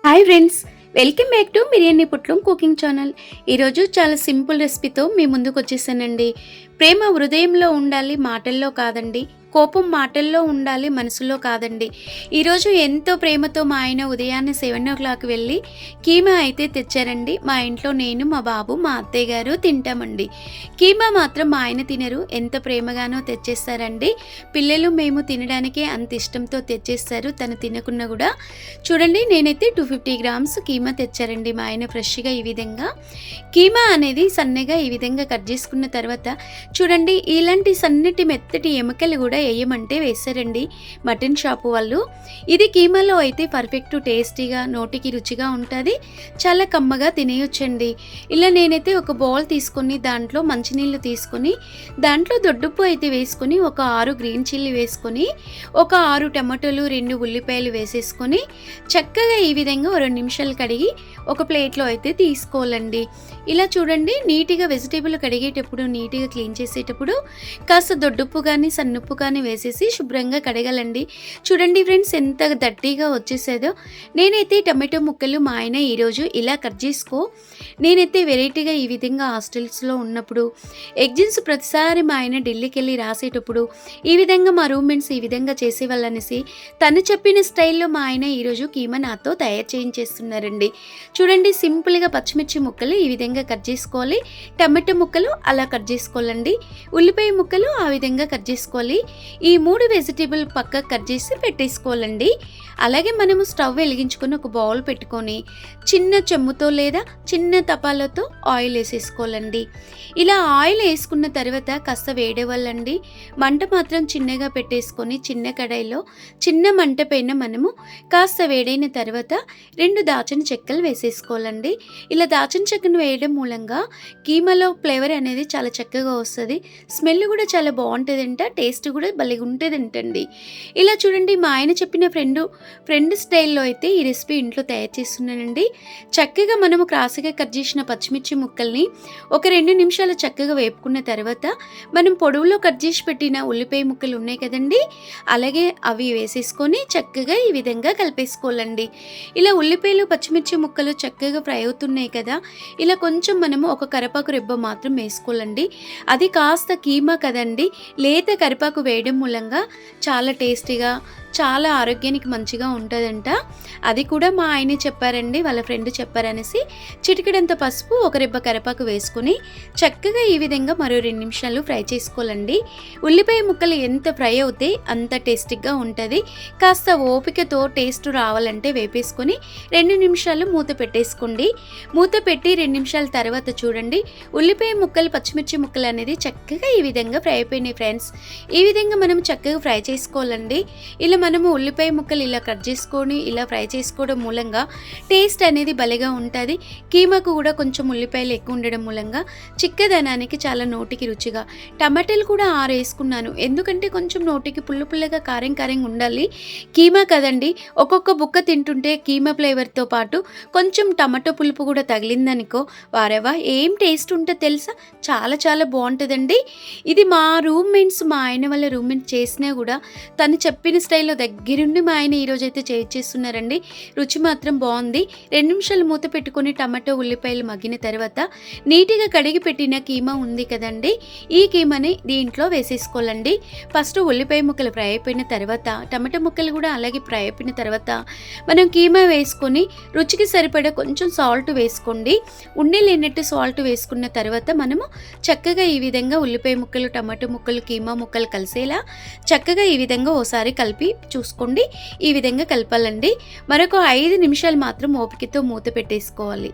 Hi friends, welcome back to biryani పుట్లం cooking channel. ఈరోజు చాలా సింపుల్ రెసిపీతో మీ ముందుకు వచ్చేసానండి. ప్రేమ హృదయంలో ఉండాలి, మాటల్లో కాదండి. కోపం మాటల్లో ఉండాలి, మనసులో కాదండి. ఈరోజు ఎంతో ప్రేమతో మా ఆయన ఉదయాన్నే 7 వెళ్ళి కీమా అయితే తెచ్చారండి. మా ఇంట్లో నేను, మా బాబు, మా అత్తయ్య గారు తింటామండి. కీమా మాత్రం మా ఆయన తినరు, ఎంత ప్రేమగానో తెచ్చేస్తారండి. పిల్లలు మేము తినడానికే అంత ఇష్టంతో తెచ్చేస్తారు, తను తినకున్నా కూడా. చూడండి, నేనైతే 250 గ్రామ్స్ కీమా తెచ్చారండి మా ఆయన ఫ్రెష్గా. ఈ విధంగా కీమా అనేది సన్నగా ఈ విధంగా కట్ చేసుకున్న తర్వాత చూడండి, ఇలాంటి సన్నటి మెత్తటి ఎముకలు కూడా వేయమంటే వేసారండి మటన్ షాపు వాళ్ళు. ఇది కీమాలో అయితే పర్ఫెక్ట్ టేస్టీగా, నోటికి రుచిగా ఉంటుంది, చాలా కమ్మగా తినేయొచ్చండి. ఇలా నేనైతే ఒక బౌల్ తీసుకొని దాంట్లో మంచినీళ్ళు తీసుకొని దాంట్లో దొడ్డుప్పు అయితే వేసుకొని ఒక 6 గ్రీన్ చిల్లీ వేసుకొని ఒక 6 టమాటోలు 2 ఉల్లిపాయలు వేసేసుకొని చక్కగా ఈ విధంగా 2 నిమిషాలు కడిగి ఒక ప్లేట్లో అయితే తీసుకోవాలండి. ఇలా చూడండి, నీట్గా వెజిటేబుల్ కడిగేటప్పుడు, నీట్గా క్లీన్ చేసేటప్పుడు కాస్త దొడ్డుప్పు కానీ సన్నుప్పు కానీ వేసేసి శుభ్రంగా కడగాలండి. చూడండి ఫ్రెండ్స్, ఎంత దట్టిగా వచ్చేసేదో. నేనైతే టమాటో ముక్కలు మా ఆయన ఈరోజు ఇలా కట్ చేసుకో, నేనైతే వెరైటీగా ఈ విధంగా హాస్టల్స్లో ఉన్నప్పుడు ఎగ్జిమ్స్ ప్రతిసారి మా ఆయన ఢిల్లీకి వెళ్ళి రాసేటప్పుడు ఈ విధంగా మా రూమ్మేట్స్ ఈ విధంగా చేసేవాళ్ళనేసి తను చెప్పిన స్టైల్లో మా ఆయన ఈరోజు కీమా నాతో తయారు చేయించేస్తున్నారండి. చూడండి, సింపుల్గా పచ్చిమిర్చి ముక్కలు ఈ విధంగా కట్ చేసుకోవాలి, టమాటో ముక్కలు అలా కట్ చేసుకోవాలండి, ఉల్లిపాయ ముక్కలు ఆ విధంగా కట్ చేసుకోవాలి. ఈ 3 వెజిటేబుల్ పక్క కట్ చేసి పెట్టేసుకోవాలండి. అలాగే మనము స్టవ్ వెలిగించుకొని ఒక బౌల్ పెట్టుకొని చిన్న చెమ్ముతో లేదా చిన్న తపాలతో ఆయిల్ వేసేసుకోవాలండి. ఇలా ఆయిల్ వేసుకున్న తర్వాత కాస్త వేడేవాళ్ళండి. మంట మాత్రం చిన్నగా పెట్టేసుకొని చిన్న కడాయిలో చిన్న మంట పైన మనము కాస్త వేడైన తర్వాత 2 దాచిన చెక్కలు వేసేసుకోవాలండి. ఇలా దాచిన చెక్కను వేయడం మూలంగా కీమాలో ఫ్లేవర్ అనేది చాలా చక్కగా వస్తుంది, స్మెల్ కూడా చాలా బాగుంటుందంట, టేస్ట్ కూడా భలేగా ఉంటుందంటండి. ఇలా చూడండి, మా ఆయన చెప్పిన ఫ్రెండ్ స్టైల్లో అయితే ఈ రెసిపీ ఇంట్లో తయారు చేస్తున్నానండి. చక్కగా మనము క్రాస్గా కట్ చేసిన పచ్చిమిర్చి ముక్కల్ని ఒక 2 నిమిషాలు చక్కగా వేపుకున్న తర్వాత మనం పొడవులో కట్ చేసి పెట్టిన ఉల్లిపాయ ముక్కలు ఉన్నాయి కదండి, అలాగే అవి వేసేసుకొని చక్కగా ఈ విధంగా కలిపేసుకోవాలండి. ఇలా ఉల్లిపాయలు పచ్చిమిర్చి ముక్కలు చక్కగా ఫ్రై అవుతున్నాయి కదా, ఇలా కొంచెం మనము ఒక కరివేపాకు రెబ్బ మాత్రం వేసుకోవాలండి. అది కాస్త కీమా కదండి, లేత కరివేపాకు వేయడం మూలంగా చాలా టేస్టీగా, చాలా ఆరోగ్యానికి మంచిగా ఉంటుందంట. అది కూడా మా ఆయనే చెప్పారండి, వాళ్ళ ఫ్రెండ్ చెప్పారనేసి. చిటికెడంత పసుపు, ఒక రెబ్బ కరివేపాకు వేసుకొని చక్కగా ఈ విధంగా మరో 2 నిమిషాలు ఫ్రై చేసుకోవాలండి. ఉల్లిపాయ ముక్కలు ఎంత ఫ్రై అవుతే అంత టేస్టీగా ఉంటుంది. కాస్త ఓపికతో టేస్ట్ రావాలంటే వేపేసుకొని 2 నిమిషాలు మూత పెట్టేసుకోండి. మూత పెట్టి 2 నిమిషాల తర్వాత చూడండి, ఉల్లిపాయ ముక్కలు పచ్చిమిర్చి ముక్కలు అనేది చక్కగా ఈ విధంగా ఫ్రై అయిపోయినాయి ఫ్రెండ్స్. ఈ విధంగా మనం చక్కగా ఫ్రై చేసుకోవాలండి. ఇలా మనము ఉల్లిపాయ ముక్కలు ఇలా కట్ చేసుకొని ఇలా ఫ్రై చేసుకోవడం మూలంగా టేస్ట్ అనేది భలేగా ఉంటుంది. కీమాకు కూడా కొంచెం ఉల్లిపాయలు ఎక్కువ ఉండడం మూలంగా చిక్కదనానికి చాలా నోటికి రుచిగా. టమాటాలు కూడా 6 వేసుకున్నాను, ఎందుకంటే కొంచెం నోటికి పుల్లగా కారంగా ఉండాలి. కీమా కదండి, ఒక్కొక్క బుక్క తింటుంటే కీమా ఫ్లేవర్తో పాటు కొంచెం టమాటో పులుపు కూడా తగిలిందనుకో, వారేవా ఏం టేస్ట్ ఉంటుందో తెలుసా, చాలా చాలా బాగుంటుందండి. ఇది మా రూమ్మేట్స్, మా ఆయన వాళ్ళ రూమ్మేట్ చేసినా కూడా తను చెప్పిన స్టైల్లో దగ్గరుండి మా ఆయన ఈరోజు అయితే చేస్తున్నారండి. రుచి మాత్రం బాగుంది. 2 నిమిషాలు మూత పెట్టుకొని టమాటో ఉల్లిపాయలు మగ్గిన తర్వాత నీట్గా కడిగి పెట్టిన కీమా ఉంది కదండి, ఈ కీమాని దీంట్లో వేసేసుకోవాలండి. ఫస్ట్ ఉల్లిపాయ ముక్కలు ఫ్రై అయిపోయిన తర్వాత టమాటో ముక్కలు కూడా అలాగే ఫ్రై అయిపోయిన తర్వాత మనం కీమా వేసుకొని రుచికి సరిపడా కొంచెం సాల్ట్ వేసుకోండి. ఉండి లేనట్టు సాల్ట్ వేసుకున్న తర్వాత మనము చక్కగా ఈ విధంగా ఉల్లిపాయ ముక్కలు, టమాటో ముక్కలు, కీమా ముక్కలు కలిసేలా చక్కగా ఈ విధంగా ఓసారి కలిపి చూసుకోండి. ఈ విధంగా కలపాలండి. మరొక 5 నిమిషాలు మాత్రం ఓపికతో మూత పెట్టేసుకోవాలి.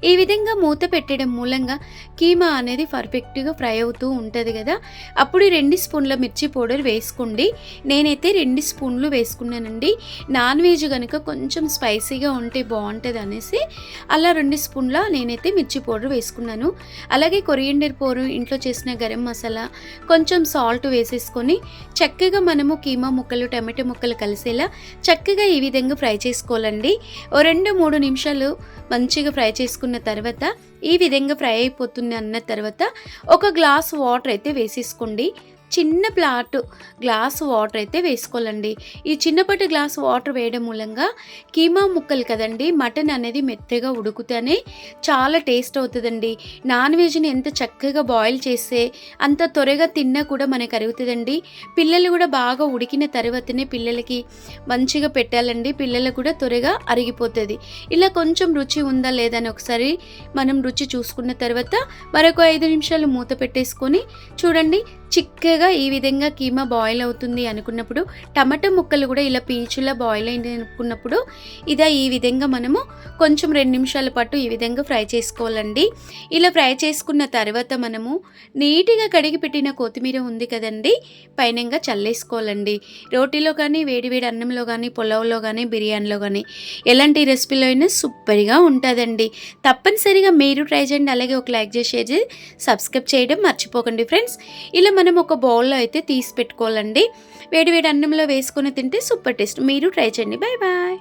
ఈ విధంగా మూత పెట్టడం మూలంగా కీమా అనేది పర్ఫెక్ట్గా ఫ్రై అవుతూ ఉంటుంది కదా. అప్పుడు 2 స్పూన్ల మిర్చి పౌడర్ వేసుకోండి. నేనైతే 2 స్పూన్లు వేసుకున్నానండి. నాన్ వెజ్ కనుక కొంచెం స్పైసీగా ఉంటే బాగుంటుంది అనేసి అలా 2 స్పూన్ల నేనైతే మిర్చి పౌడర్ వేసుకున్నాను. అలాగే కొరియండర్ పౌడర్, ఇంట్లో చేసిన గరం మసాలా, కొంచెం సాల్ట్ వేసేసుకొని చక్కగా మనము కీమా ముక్కలు టమాటో ముక్కలు కలిసేలా చక్కగా ఈ విధంగా ఫ్రై చేసుకోవాలండి. ఓ 2-3 నిమిషాలు మంచిగా ఫ్రై చేసుకున్న తర్వాత ఈ విధంగా ఫ్రై అయిపోతుంది అన్న తర్వాత ఒక గ్లాస్ వాటర్ అయితే వేసేసుకోండి. చిన్న గ్లాసు వాటర్ అయితే వేసుకోవాలండి. ఈ చిన్నపాటి గ్లాసు వాటర్ వేయడం మూలంగా కీమా ముక్కలు కదండి, మటన్ అనేది మెత్తగా ఉడుకుతేనే చాలా టేస్ట్ అవుతుందండి. నాన్ వెజ్ని ఎంత చక్కగా బాయిల్ చేస్తే అంత త్వరగా తిన్నా కూడా మనకు అరుగుతుందండి. పిల్లలు కూడా బాగా ఉడికిన తర్వాతనే పిల్లలకి మంచిగా పెట్టాలండి. పిల్లలకు కూడా త్వరగా అరిగిపోతుంది. ఇలా కొంచెం రుచి ఉందా లేదా అని ఒకసారి మనం రుచి చూసుకున్న తర్వాత మరొక 5 నిమిషాలు మూత పెట్టేసుకొని చూడండి, చిక్కగా ఈ విధంగా కీమా బాయిల్ అవుతుంది అనుకున్నప్పుడు, టమాటా ముక్కలు కూడా ఇలా పీచులా బాయిల్ అయింది అనుకున్నప్పుడు ఈ విధంగా మనము కొంచెం 2 నిమిషాల పాటు ఈ విధంగా ఫ్రై చేసుకోవాలండి. ఇలా ఫ్రై చేసుకున్న తర్వాత మనము నీట్గా కడిగి పెట్టిన కొత్తిమీర ఉంది కదండి, పైనంగా చల్లేసుకోవాలండి. రోటీలో కానీ, వేడివేడి అన్నంలో కానీ, పులావ్లో కానీ, బిర్యానీలో కానీ ఎలాంటి రెసిపీలో అయినా సూపర్గా ఉంటుందండి. తప్పనిసరిగా మీరు ట్రై చేయండి. అలాగే ఒక లైక్ చేసి షేర్ చేసి సబ్స్క్రైబ్ చేయడం మర్చిపోకండి ఫ్రెండ్స్. ఇలా మనం ఒక బౌల్లో అయితే తీసి పెట్టుకోవాలండి. వేడివేడి అన్నంలో వేసుకొని తింటే సూపర్ టేస్ట్. మీరు ట్రై చేయండి. Bye bye.